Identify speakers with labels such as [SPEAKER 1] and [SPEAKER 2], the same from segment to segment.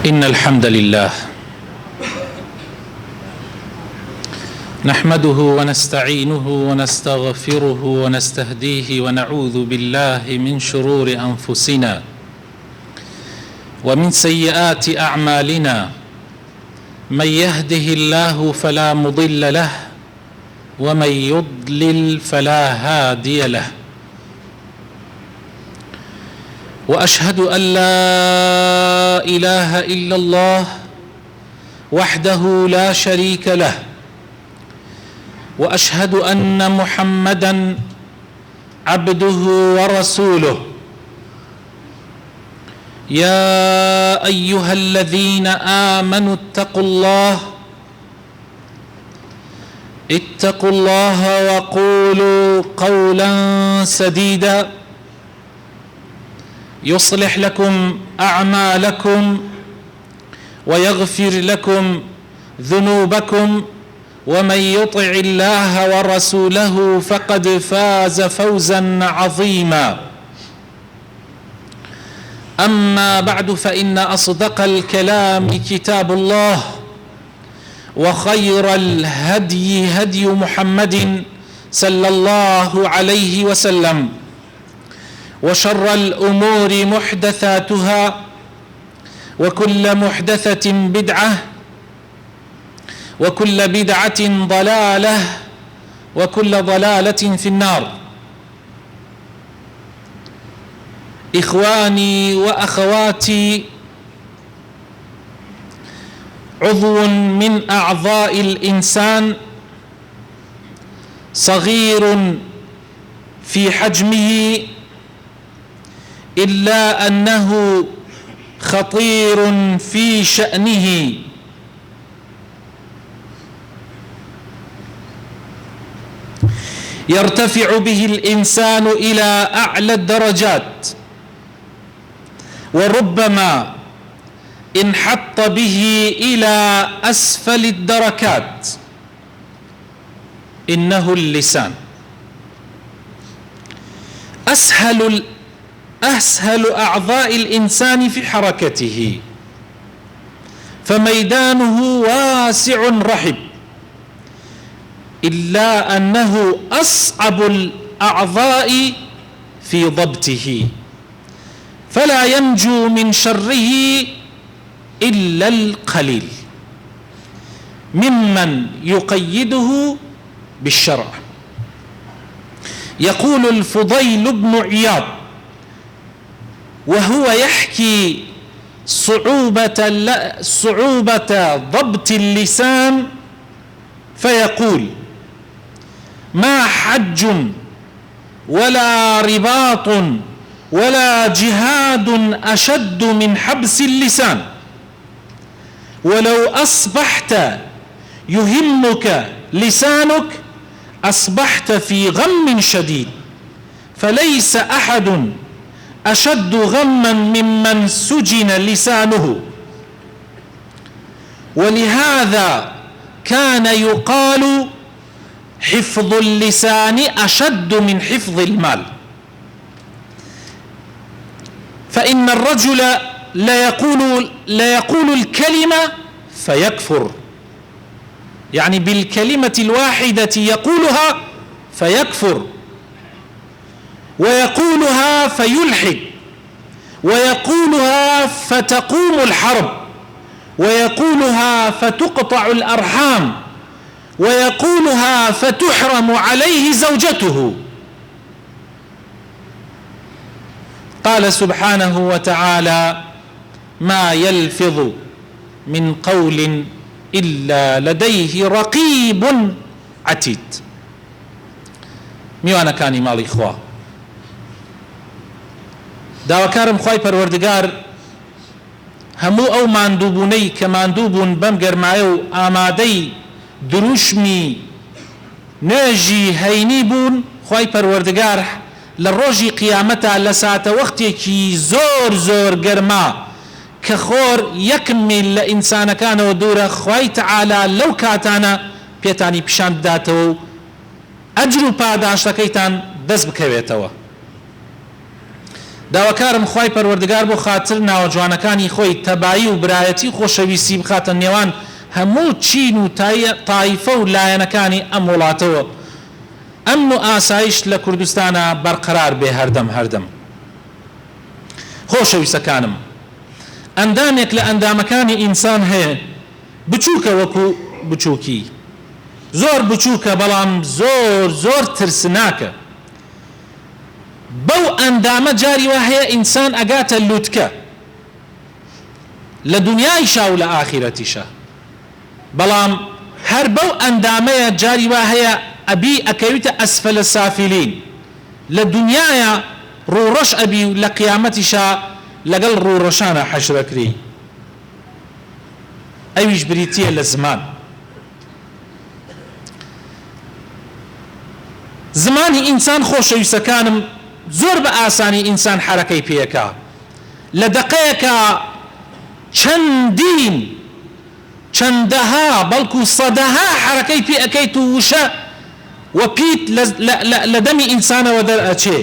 [SPEAKER 1] إن الحمد لله نحمده ونستعينه ونستغفره ونستهديه ونعوذ بالله من شرور أنفسنا ومن سيئات أعمالنا. من يهده الله فلا مضل له ومن يضلل فلا هادي له. وأشهد أن لا إله إلا الله وحده لا شريك له، وأشهد أن محمدًا عبده ورسوله. يا أيها الذين آمنوا اتقوا الله وقولوا قولا سديدا يصلح لكم أعمالكم ويغفر لكم ذنوبكم، ومن يطع الله ورسوله فقد فاز فوزا عظيما. أما بعد، فإن أصدق الكلام كتاب الله، وخير الهدي هدي محمد صلى الله عليه وسلم، وشر الأمور محدثاتها، وكل محدثة بدعة، وكل بدعة ضلالة، وكل ضلالة في النار. إخواني وأخواتي، عضو من أعضاء الإنسان صغير في حجمه، إلا أنه خطير في شأنه. يرتفع به الإنسان إلى أعلى الدرجات، وربما انحط به إلى أسفل الدركات. إنه اللسان، أسهل أعضاء الإنسان في حركته، فميدانه واسع رحب، إلا أنه أصعب الأعضاء في ضبطه، فلا ينجو من شره إلا القليل ممن يقيده بالشرع. يقول الفضيل بن عياض وهو يحكي صعوبة ضبط اللسان، فيقول: ما حج ولا رباط ولا جهاد أشد من حبس اللسان، ولو أصبحت يهمك لسانك أصبحت في غم شديد، فليس أحد أشد غما ممن سجن لسانه. ولهذا كان يقال: حفظ اللسان أشد من حفظ المال. فإن الرجل لا يقول الكلمة فيكفر، يعني بالكلمة الواحدة يقولها فيكفر، ويقولها فيلحد، ويقولها فتقوم الحرب، ويقولها فتقطع الأرحام، ويقولها فتحرم عليه زوجته. قال سبحانه وتعالى: ما يلفظ من قول إلا لديه رقيب عتيد. میوانە کانی ماڵی خوا، داواکارم خوای پەروەردگار هەموو ئەو ماندووبوونەی کە ماندووبوون بەم گەرمایە و ئامادەی دروشمی نێژی هەینی بوون، خوای پەروەردگار لە ڕۆژی قیامەتە لە ساتە وەختێکی زۆر زۆر گەرما کە خۆر یەک میل لە ئینسانەکانەوە دوورە، خوای تەعالا لەو کاتانە پێتانی پیشان بداتەوە و ئەجر و پاداشتەکەیتان دەست بکەوێتەوە. داواکارم خوای پەروەردگار بۆ خاتر ناوەجوانەکانی خۆی تەبایی و برایەتی و خۆشەویستی بخاتە نێوان هەموو چین و تایفە و لایەنەکانی ئەم وڵاتەوە، ئەمن و ئاسایش لە کوردستانە بەرقەرار بێ هەردەم. خۆشەویستەکانم، ئەندامێک لە ئەندامەکانی ئینسان هەیە، بچووکە وەکو بچووکی، زۆر بچووکە بەڵام زۆر ترسناکە. بەو ئەندامە جاری وا هەیە ئینسان ئەگاتە لووتکە لە دنیایشا و لە ئاخیرەتیشە، بەڵام هەر بەو ئەندامەیە جاری وا هەیە ئەبی ئەکەویتە ئەسفەلە سافلین، لە دنیایە ڕوڕەش ئەبی و لە قیامەتیشا لەگەڵ ڕوڕەشانە حەشرەکری. ئەویش بریتیە لە زمان. زمانی ئینسان خۆشەویستەکانم زۆر بە ئاسانی ئینسان حرەکەی پێەکە، لە دقەیەکە چەندەها بەڵکو سەدەها حرەکەی پێ ئەەکەیت و وشە و پیت لە دەمی ئینسانەوە دەرئەچێ،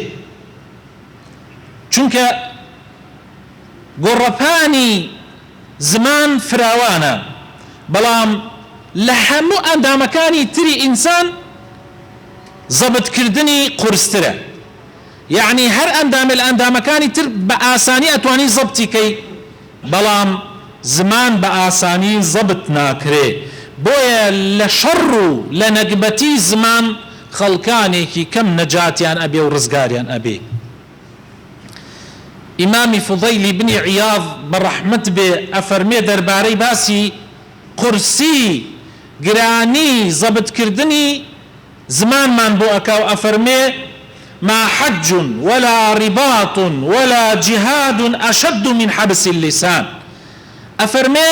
[SPEAKER 1] چونکە گۆڕەپانی زمان فراوانە، بەڵام لە هەموو ئەندامەکانی تری ئینسان زەبتکردنی قورسترە. یعنی هەر ئەندامە لە ئەندامەکانی تر بە ئاسانی ئەتوانی زەبتی کەی، بەڵام زمان بە ئاسانی زەبت ناکرێ. بۆیە لە شەڕ و لە نەگبەتی زمان خەڵکانێکی کەم نەجاتیان ئەبێ و ڕزگاریان ئەبێ. ئیمامی فوضەیلی بنی عیاض بەڕەحمەت بێ ئەفەرمێ دەربارەی باسی قورسی گرانی زەبتکردنی زمانمان بۆ ئەکا و ئەفەرمێ ما حج ولا رباط ولا جهاد أشد من حبس اللسان. أفرمي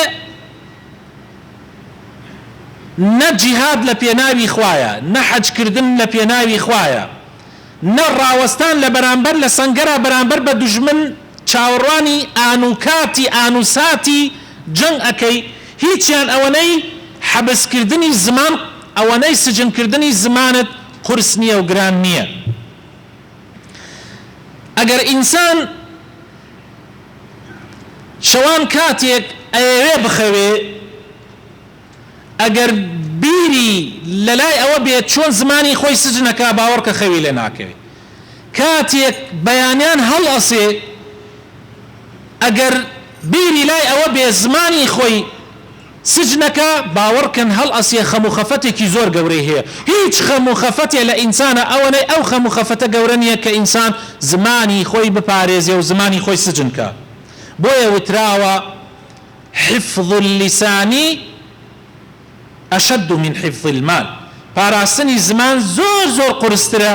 [SPEAKER 1] نا جهاد لبيناوي خوايا، نا حج كردن لبيناوي خوايا، نا راوستان لبرانبر لسنگرا برانبر بدجمن چاورانی آنوكاتي آنوساتي جنگ اكي هيچيان اواني حبس كردني زمان، اواني سجن كردني زمانت قرس نية و گران نية. ئەگەر ئینسان شەوان کاتێک ئەوێ بخەوێ، ئەگەر بیری لەلای ئەوە بێت چۆن زمانی خۆی سجنەکە، باوەڕکە خەوی لێ ناکەوێت. کاتێک بەیانیان هەڵئەسێ، ئەگەر بیری لای ئەوە بێ زمانی خۆی سجنەکە، باوەڕکەن هەڵئەسێ خەم و خەفەتێکی زۆر گەورەی هەیە. هیچ خەم و خەفەتێ لە ئینسانە ئەوەنەی ئەو خەم و خەفەتە گەورە نییە کە ئینسان زمانی خۆی بپارێزێ و زمانی خۆی سجنکە. بۆیە وتراوە حفظ اللسان أشد من حفظ المال. پاراستنی زمان زۆر قورسترە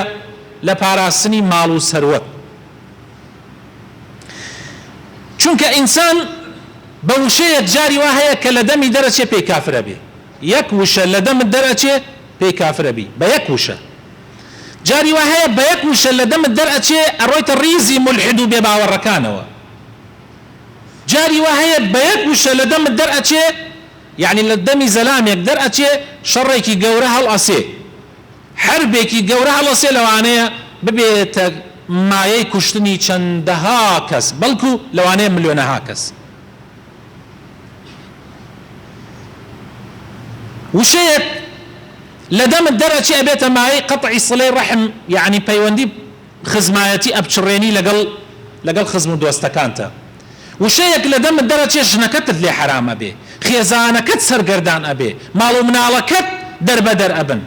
[SPEAKER 1] لە پاراستنی ماڵ و سەروەت، چونکە ئینسان بە وشەیەک جاری وا هەیە کە لە دەمی دەرەچێ پێی کافرە بێ. یەک وشە لە دەمت دەرەچێ پێی کافرە بی، بە یەک وشە. جاری وا هەیە بە یەک وشە لە دەمت دەرەچێ ئەڕۆیتە ڕیزی مولحد و بێ باوەڕەکانەوە. جاری وا هەیە بە یەک وشە لە دەمت دەرەچێ، یعنی لە دەمی زەلامێک دەرەچێ شەڕێکی گەورە هەڵئەسێ، حربێکی گەورە هەڵئەسێ، لەوانەیە ببێتە مایەی کوشتنی چەندەها کەس، بەڵکو لەوانەیە ملیۆنەها کەس. وشەیەک لە دەمت دەرەچێ ئەبێتە مایەی قەطعی سڵەی ڕەحم، یعنی پەیوەندی خزمایەتی ئەبچڕێنی لەگەڵ خزم و دۆستەکانتە. وشەیەک لە دەمت دەرەچێ ژنەکەتت لێ حرامە بێ، خێزانەکەت سەرگەردان ئەبێ، ماڵ و مناڵەکەت دەربەدەر ئەبن.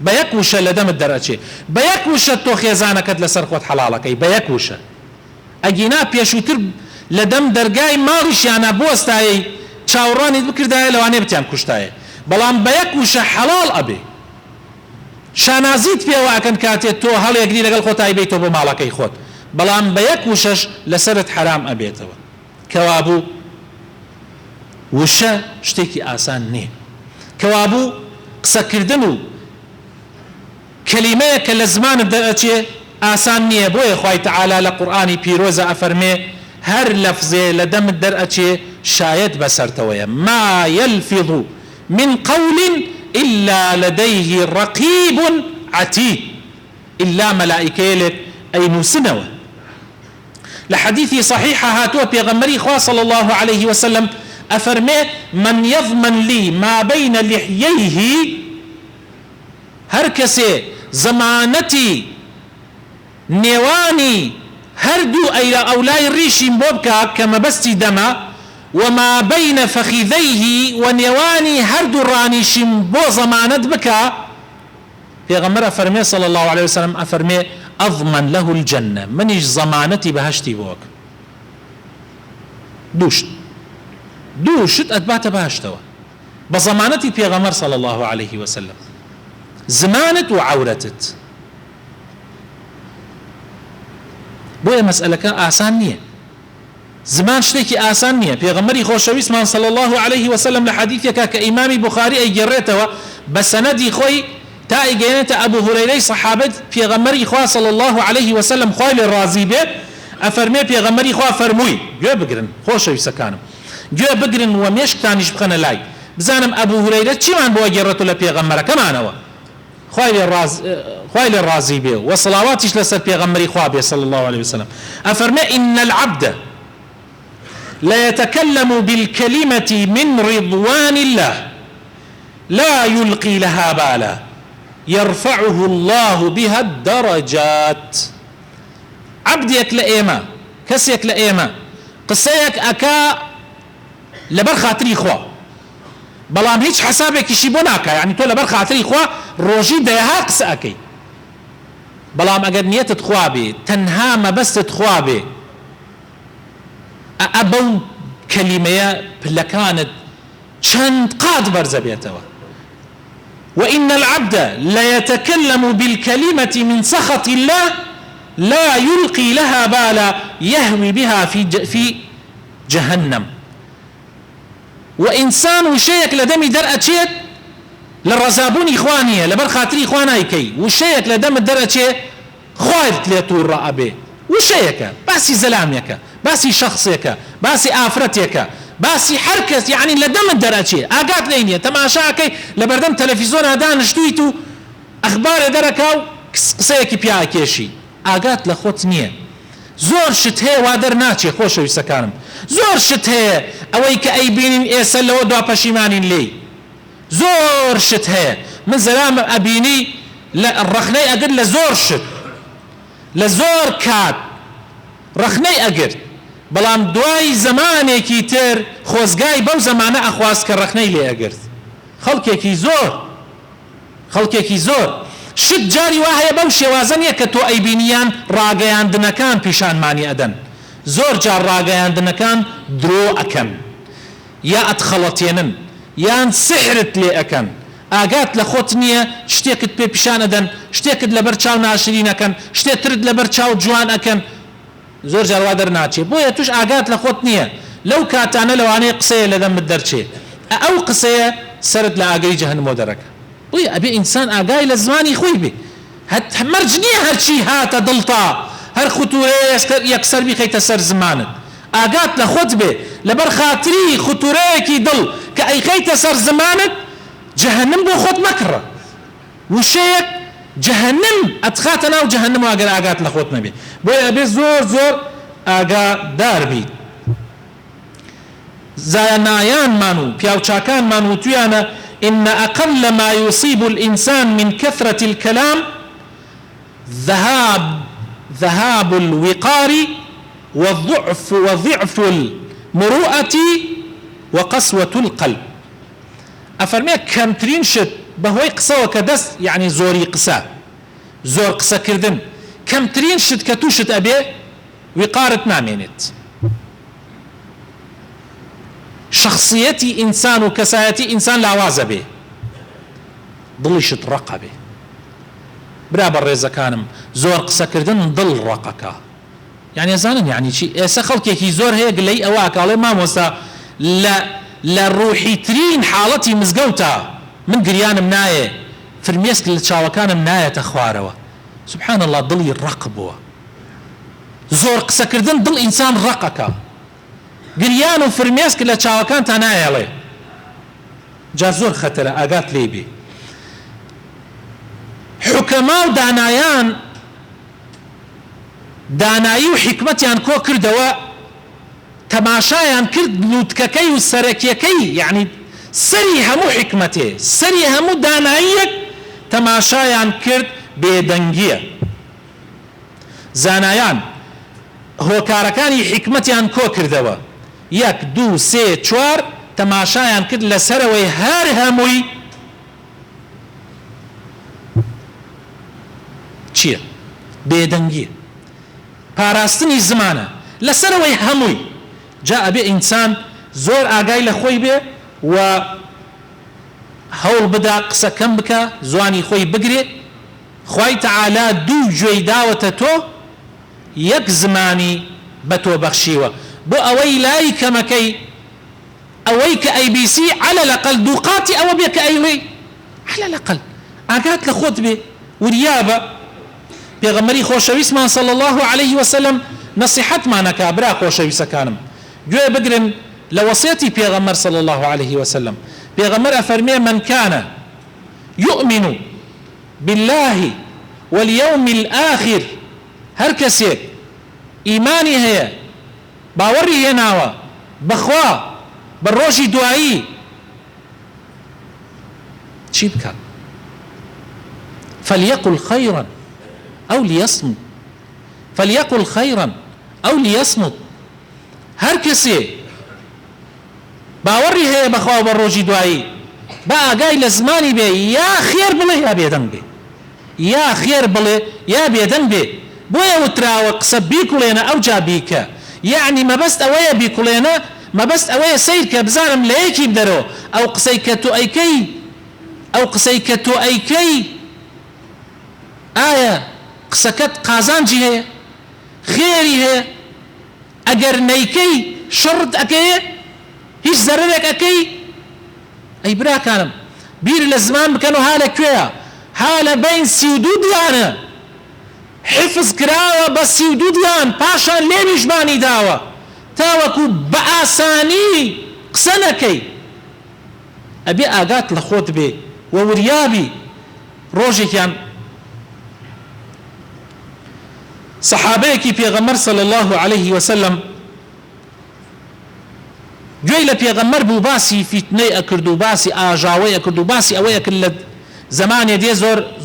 [SPEAKER 1] بە یەک وشە لە دەمت دەرەچێ، بە یەک وشە تۆ خێزانەکەت لەسەر خۆت حەڵاڵەکەی، بە یەک وشە. ئەگینا پێشووتر لە دەم دەرگای ماڵیشیانە بۆستایی چاوەڕوانیت بکردایە، لەوانەیە بتیان کوشتایە، بەڵام بە یەک وشە حەڵاڵ ئەبێ. شانازیت پێوە ئەکەن کاتێت تۆ هەڵێگری لەگەڵ خۆتای بیتەوە بۆ ماڵەکەی خۆت، بەڵام بە یەک وشەش لەسەرت حرام ئەبێتەوە. کەوابوو وشە شتێکی ئاسان نییە. کەوابوو قسەکردن و کەلیمەیە کە لە زمانت دەرەچێ ئاسان نییە. بۆیە خوای تەعالا لە قورئانی پیرۆزە ئەفەرمێ هەر لەفزێ لە دەمت دەرەچێ شایەت بەسەرتەوەیە، ما يلفظ من قول إلا لديه رقيب عتيد. إلا ملائكة لك أي نوسنوە. لحديثي صحيحة هاتوا بيغمري خواه صلى الله عليه وسلم أفرمي من يضمن لي ما بين لحييه هركسي زمانتي نيواني هردو أي أولاي الريشي مبكا كما بستي دما وما بين فخذيه ونيواني هردو راني شمبو زمانت بكا في غمرة فرمي صلى الله عليه وسلم أفرمي أضمن له الجنة منيش زمانتي بهشتي بوك دوشت أتبات بهشتوا بزمانتي في غمر صلى الله عليه وسلم زمانت وعورتت بويا مسألة آسان نية زمان شتيكي آسان نية في غمري خوشويس من صلى الله عليه وسلم لحديثك كإمام بخاري أي جريته بسندي خوي تاي جينت أبو هريرة صحابة في غمري خواه صلى الله عليه وسلم خواه للرازي به أفرمي في غمري خواه فرموي جو بقرن خوشويس كانم جو بقرن وميش تانيش بخنا لاي بزانم أبو هريرة چي من بوا جرته لبي غمرة كمان هو خواه للرازي به وصلواتش لسر في غمري خواه به صلى الله عليه وسلم أفرمي إن العبد لا يتكلم بالكلمة من رضوان الله لا يلقي لها بالا يرفعه الله بها الدرجات عبدك لأيما كسيك لأيما قصيك أكا لبر خاطري خوا بلام هيج حسابك يشيبوناكا يعني تو لبر خاطري خوا روجي ديها قصأكي بلام اگر نيت تخوابي تنها ما بس تخوابي أبو كلمة لكانت چند قاد برزبيتوا وإن العبد لا يتكلم بالكلمة من سخط الله لا يلقي لها بالا يهوي بها في جهنم وإنسان وشيك لدمي درأتشيت للرزابون إخوانية لبر خاطري إخواناي كي وشيك لدم الدرأتشيت خواهد ليتور رأبي وشيك باسي زلاميك باسي شخصيك باسي آفرتيك باسي حركة يعني لدم الدرأتشي آقات لينية تماشاكي لبردم تلفزيون هذا نشتويتو أخبار دركاو قصيكي بيا كيشي آقات لخوت نية زور شت هي وادر ناچي خوشوي سكانم زور شت هي اويك اي بينين ايسل لو دوا پشيمانين لي زور شت هي من زلام ابيني لا الرخني اقر لزور شت لزور كات رخني اقر بلام دواي زماني كي تر خوزگاي بو زمانه اخواز كرخني لي اقر خلقي زور شت جاري وهي بو شوازنية كتو اي بينيان راقيان دنكان پیشان ماني ادن زور جار راقيان دنكان درو اكن يا اتخلطينن يان سحرت لي اكن آقات لخوتنية شتيكت بي پیشان ادن شتيكت لبرچاو ناشرين اكن شتيكت لبرچاو جوان اكن زور جار وادر ناچي بو يتوش آقات لخوتنية لو كاتانا لواني قصية لذن بدرچي او قصية سرد لآقري جهنم ودرك وي ابي انسان اقاي لزماني خوي بي هت مرجني هرشي هات دلطا هر خطوره يكسر بي خيت سر زمانك اقات لخوت بي لبر خاطري خطوره كي دل كاي خيت سر زمانك جهنم بو خوت مكره وشيك جهنم اتخاتنا وجهنم واقر اقات لخوت نبي بو ابي زور اقا دار بي زانايان مانو بياوچاكان مانو تويانا إن أقل ما يصيب الإنسان من كثرة الكلام ذهاب الوقار وضعف المروءة وقسوة القلب أفرمي كم ترين شت بهوي قصة وكدس يعني زوري قصة زور قصة كردن كم ترين شت كتوشت أبي وقارة نامينت شخصيتي إنسان وكسايتي إنسان لا واز به ضلش رقبه برابر ريزا كانم زور قصة كردن ضل رقك يعني زانن يعني شيء سخلكي زور هيك لي أواك الله ما موسى لا روحي ترين حالتي مزقوتا من قريان مناية في الميسك اللي تشاوكان مناية تخواروا سبحان الله ضلي الرقبه زور قصة كردن ضل إنسان رقك قريان وفرميسك اللي تشاوكان تنايا عليه جا زور خطر اقات ليبي حكماء دانايان دانایی و حکمتیان کۆ کردەوە تەماشایان کرد لووتکەکەی و سەرەکیەکەی یعنی سەری هەموو حکمەتێ سەری هەموو داناییەک تەماشایان کرد بێدەنگیە زانایان هۆکارەکانی حکمەتیان کۆ کردەوە 1 2 3 4 تەماشایان کرد لەسەرەوەی هەر هەمووی چییە بێدەنگیە پاراستنی زمانە لەسەرەوەی هەمووی جا ئەبێ ئینسان زۆر ئاگای لە خۆی بێ و هەوڵ بدا قسە کەم بکە زوانی خۆی بگرێ خوای تەعالا دوو گوێی داوەتە تۆ یەک زمانی بە تۆ بەخشیوە بۆ ئەوەی لای کەمەکەی ئەوەی کە ABC على الأقل دووقاتی ئەوە بێ کە ئەیوەی على الأقل ئاگات لە خۆت بێ وریابە پێغەمبەری خۆشەویستمان صلی الله عليه وسلم نصیحەتمانەکا برا خۆشەویستەکانم گوێ بگرن لە وەسیەتی پێغەمبەر صلی الله عليه وسلم پێغەمبەر ئەفەرمێ من كان يؤمن بالله واليوم الآخر هەر کەسێک ئیمانی هەیە باوەڕی هێناوە بەخوا بە ڕۆژی دوایی چی بکات فليقل خيرا أو ليصمت فليقل خيرا أو ليصمت هر کەسێ باوەڕی هەیە بەخوا بە ڕۆژی دوایی بە ئاگای لە زمانی بێ یا خێر بڵێ یا بێدەنگ بێ یا خێر بڵێ یا بێدەنگ بێ بۆیە وتراوە قسە بیکوڵێنە ئەو جا بیکە یعنی مەبەست ئەوەیە بیکوڵێنە مەبەست ئەوەیە سیر کە بزانم لە یەکی بدەرەوە ئەو قسەی کە تۆ ئەیکەی ئەو قسەی کە تۆ ئەیکەی ئایا قسەکەت قازانجی هەیە خێری هەیە ئەگەر نەیکەی شەڕت ئەکەیە هیچ زەرەرێک ئەکەی ئەی براکانم بیر لە زمان بکەن و ها لەکوێیە ها لە بین 32 دیانە حفظ کراوە بە 32 دیان پاشان لێ نیشبانی داوە تاوەکو بە ئاسانی قسە نەکەی ئەبێ ئاگات لە خۆت بێ و وریابی ڕۆژێکیان سەحابەیەکی پێغەمبەر صلی الله عليه وسلم گوێی لە پێغەمبەر بوو باسی فیتنەی ئەکرد و باسی ئاژاوەی ئەکرد و باسی ئەوەی ئەکرد لە زمانێ دێ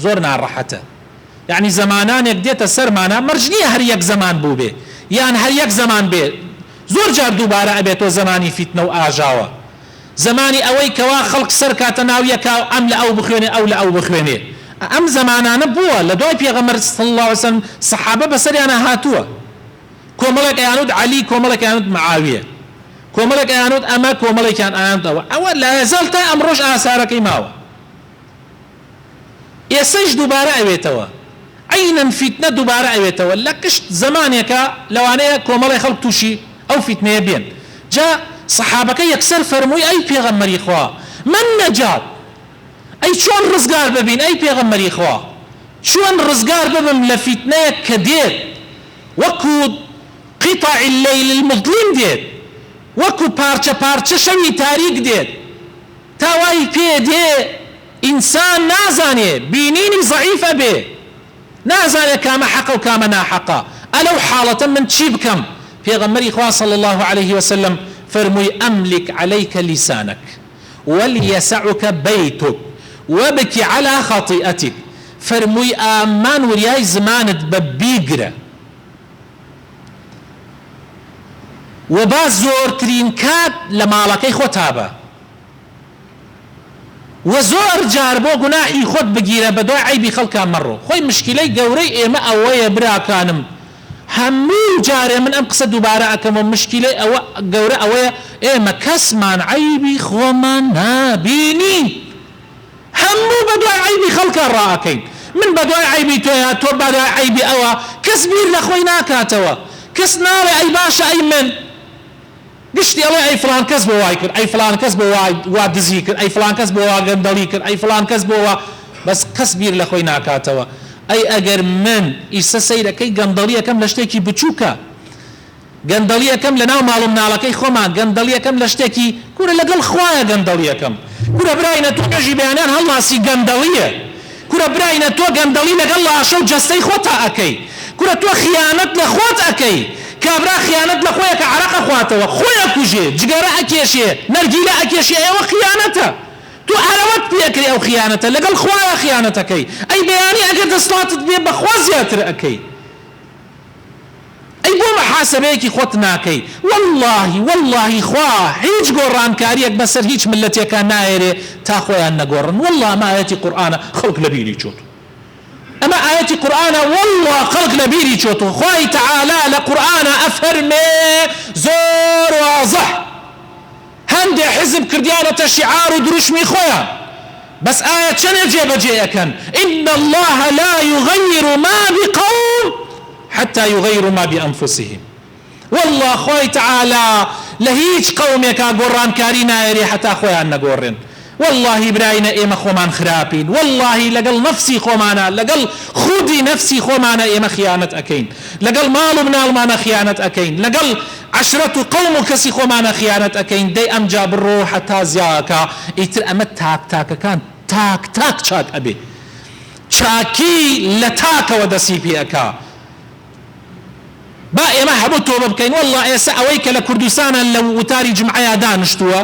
[SPEAKER 1] زۆر ناڕەحەتە یعنی زمانانێک دێتە سەرمانە مەرج نییە هەر یەک زمان بوو بێ یان هەر یەک زمان بێ زۆر جار دووبارە ئەبێتەوە زمانی فیتنە و ئاژاوە زمانی ئەوەی کەوا خەڵک سەر کاتە ناو یەکا ئەم لە ئەو بخوێنێ ئەو لە ئەو بخوێنێ ئەم زمانانە بووە لە دوای پێغەمبەر صلی الله عليه وسلم سەحابە بەسەریانە هاتووە کۆمەڵێک ئەیانوت عەلی کۆمەڵێک ئەیانوت معاویە کۆمەڵێک ئەیانوت ئەمە کۆمەڵێکیان ئەیانوتەوە ئەوە لا یەزال تا ئەمڕۆژ ئاسارەکەی ماوە ئێسەش دووبارە ئەوێتەوە عینەن فیتنە دووبارە ئەوێتەوە لە کشت زمانێکە لەوانەیە کۆمەڵی خەڵک تووشی ئەو فیتنەیە بێن جا سەحابەکە یەکسەر فەرمووی ئەی پێغەمبەری خوا من نەجات ئەی چۆن ڕزگار ببین ئەی پێغەمبەری خوا چۆن ڕزگار ببم لە فیتنەیەک کە دێت وەکو قطع الليل المظلم دێت وەکو پارچە پارچە شەوی تاریک دێت تاوای پێ دێ ئینسان نازانێ بینینی ضعیفە بێ نازانێ کامە حەقە و کامە ناحەقە ئەلەو حاڵەتە من چی بکەم پێغەمبەری خوا صلی الله عليه وسلم فەرمووی ئەملك عليك لسانك وليسعك بيتك وبكي على خطيئتك فەرمووی ئامان وریای زمانت بە بیگرە و با زۆرترین کات لە ماڵەکەی خۆتا بە و زۆر جار بۆ گوناحی خۆت بگیرە بە دوای عیبی خەڵکان مەڕۆ خۆی مشکلەی گەورەی ئێمە ئەوەیە براکانم هەموو جارێ من ئەم قسە دووبارە ئەکەم و مشکلەی ئەوە گەورە ئەوەیە ئێمە کەسمان عیبی خۆمان نابینی هەموو بە دوای عیبی خەڵکان ڕائەکەین من بە دوای عیبی تۆیە تۆ بە دوای عیبی ئەوە کەس بیر لە خۆی ناکاتەوە کەس ناڵێ ئەی باشە ئەی من گشتی ئەڵێ ئەی فلان کەس بۆ وای کرد ئەی فلان کەس بۆ وا دزی کرد ئەی فلان کەس بۆ وا گەندەڵی کرد ئەی فلان کەس بۆ وا بەس کەس بیر لە خۆی ناکاتەوە ئەی ئەگەر من ئیسە سەیرەکەی گەندەڵیەکەم لە شتێکی بچووکە گەندەڵیەکەم لە ناو ماڵ و مناڵەکەی خۆمان گەندەڵیەکەم لە شتێکی کورە لەگەڵ خوایە گەندەڵیەکەم کورە براینە تۆ نوێژی بەیانیان هەڵماسی گەندەڵیە کورە براینە تۆ گەندەڵی لەگەڵ لاشە و جەستەی خۆتا ئەکەی كرة تو خيانة لخوت أكي كابرا خيانة لخويك عرق أخواته خويا كوجي جقرا أكيشي نرجيلا أكيشي أيوة خيانته تو أروت بيكري أو خيانته لقل خوايا خيانتك أي بياني أقد صلاتت بيه بخوازياتر أكي أي بو محاسبيكي خوتناكي والله خوا هيج قران كاريك بسر هيج ملتي كان نايري تاخويا نقرن والله ما آياتي قرآن خلق لبيلي شوت أما آياتي قرآن والله خلق لبيلي شوت خواي تعالى لقرآن أفرمي زور واضح هندي حزب كرديانة شعار ودروشمي خويا بس آية شنو جيبه جيئكن إن الله لا يغير ما بقوم حتى يغيروا ما بأنفسهم والله خوي تعالى لهيج قومك قران كارينا يري حتى خويا نقورن والله براينا إيما خومان خرابين والله لقل نفسي خومانا لقل خودي نفسي خومانا إيما خيانة أكين لقل مالو منال مانا خيانة أكين لقل عشرة قوم كسي خومانا خيانة أكين دي أم جاب الروح حتى زياكا إتر أمت تاك كان تاك شاك أبي شاكي لتاك ودسي بيأكا باقي ما حبو توبة بكين والله يسا أويك لكردستانا لو تاري جمعية دانشتوا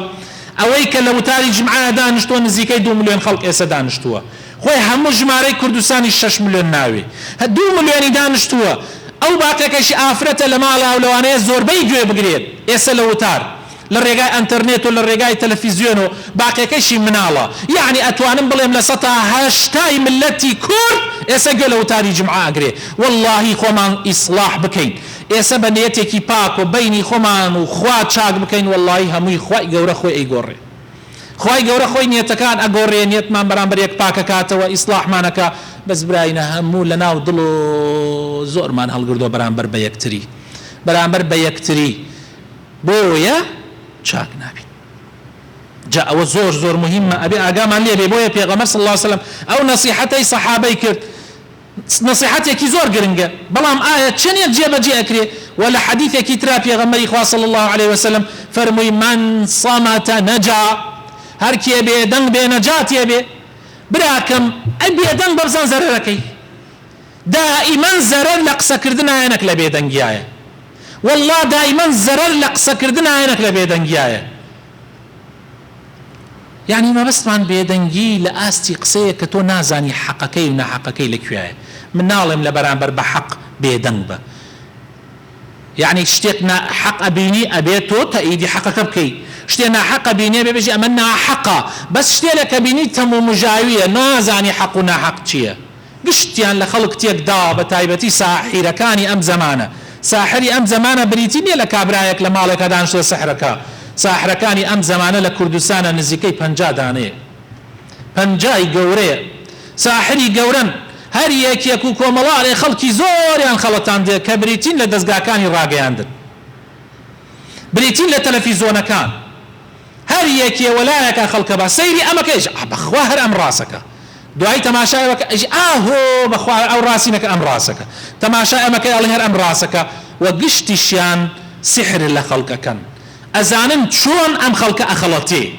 [SPEAKER 1] أويك لو تاري جمعية دانشتوا نزيكي 2 مليون خلق يسا دانشتوا خوي همو جماري كردستاني 6 مليون ناوي 2 مليون دانشتوا أو باقي كيش آفرة لمالا ولواني زور بيجوي بقريد يسا لو تار للرقاء انترنت وللرقاء تلفزيون باقي كيشي منالا يعني اتوانم بلهم لسطا هاشتاي ملتي كور اسا قلو تاري جمعة اقري والله خومان اصلاح بكين اسا بنيتي باكو بيني خومان وخوات شاق بكين والله هموي خواي قورا خوي اي قوري خواي قورا خوي نيتكان اقوري نيت من برامبر يك باكا كاتا واصلاح مانكا بس براينا همو لنا ودلو زور مان هالقردو برامبر بيكتري بويا شاك نابي جاء وزور مهمة أبي أقام عليه بيبويا بيغمر صلى الله عليه وسلم أو نصيحتي صحابي كرت نصيحتي كي زور قرنجة بلام آية شن يجيب جي أكري ولا حديث كي ترى بيغمر إخوة صلى الله عليه وسلم فرمي من صمت نجا هركي بيدن بنجات يبي براكم أبي يدن برزان زرركي دائما زرر لقصة كردنا ينك لبيدن جاية والله دائما زرر لقصة كردنا عينك لبيدنجيايا يعني ما بس من بيدنجي لآستي قصية كتو نازاني حقكي ونحقكي لكيايا من نالم لبرانبر بحق بيدنج يعني اشتيقنا حق أبيني أبيتو تأيدي حقك بكي اشتينا حق بيني بيجي أمنا حقا بس اشتيلك بيني تمو مجاوية نازاني حقنا حق تشيه قشتيان لخلق تيك دابة تايبتي ساحرة كاني أم زمانة ساحري أم زمانة بريتيني لكابرايك لمالك دانش سحرك ساحركاني أم زمانة لكردستان نزيكي 50 داني 50 قوري ساحري قورن هر يكو كوملاري خلقي زوريان خلطان دي كبريتين لدزقاكاني راقيان دن بريتين لتلفزيون كان هر يكي ولايك خلق با سيري أمك إيش بخواهر أم راسك دعاي تماشاي وك إيش هو بخواهر أو راسينك أم راسك تماشاي أمك الله أم راسك وقشتشيان سحر اللي خلق كان أزانن شون أم خلق أخلطي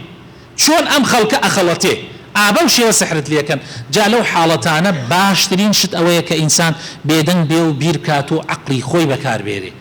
[SPEAKER 1] شون أم خلق أخلطي ئابەم شێوە سحرت لێکەن جا لەو حاڵەتانە باشترین شت ئەوەیە کە ئینسان بێدەنگ بێ و بیر کات و عەقڵی خۆی بەکاربێنێ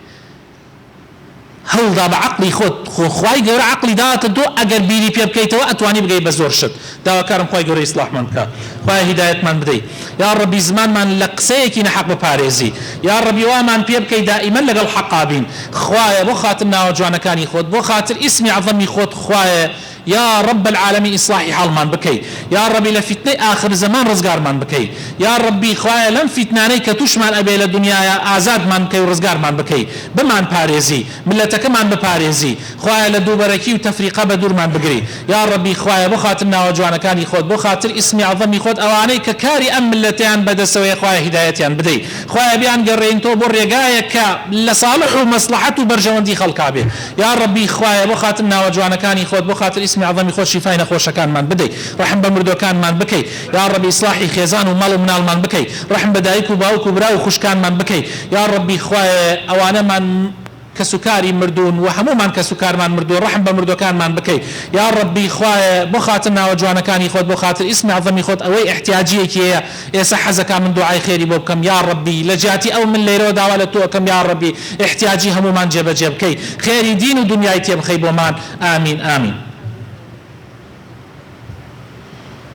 [SPEAKER 1] هەوڵدا بە عەقڵی خۆت خوای گەورە عەقڵی داوەتە تۆ ئەگەر بیری پێ بکەیتەوە ئەتوانی بگەی بە زۆر شت داواکارم خوای گەورە ئیسلاحمان بکات خوای هیدایەتمان بدەیت یا ڕەبی زمانمان لە قسەیەکی نەحەق بپارێزی یا ڕەبی وامان پێ بکەی دائیمەن لەگەڵ حەقا بین خوایە بۆ خاتر ناوە جوانەکانی خۆت بۆ خاتر ئیسمی عەظەمی خۆت خوایە يا رب العالمين إصلاحي حال من بكي يا ربي لفتنة آخر زمان رزقار من بكي يا ربي خوايا لم فتناني كتوش من أبي للدنيا آزاد من بكي ورزقار من بكي بمان باريزي ملتك من بباريزي خوايا لدوبركي وتفريقة بدور من بقري يا ربي خوايا بخاتمنا وجوانا كان يخوض بخاطر اسمي عظمي خود أواني ككاري أم ملتيان بدا سوي خوايا هدايتيان بدي خوايا بيان قرين تو برقايك لصالح ومصلحة برجواندي خلقا به يا ربي خوايا بخاتمنا وجوانا كان يخوض بخاطر اسمي عظمي خوش شفاي نخوش كان من بدي رحم بمردو كان من بكي يا ربي إصلاحي خيزان ومال ومنال من بكي رحم بدايك وباوك وبراو خوش كان من بكي يا ربي خوايا أوانا من كسكاري مردون وهمومان كسكار من مردون رحم بمردو كان من بكي يا ربي خوايا بخاطرنا وجوانا كان يخوت بخاطر اسم عظمي خود اوي احتياجيك يا صحزك من دعاء خيري بوكم يا ربي لجاتي او من ليرو داوله توكم يا ربي احتياجي همومان جب جبكي خيري دين ودنياي تيب خيبومان آمين آمين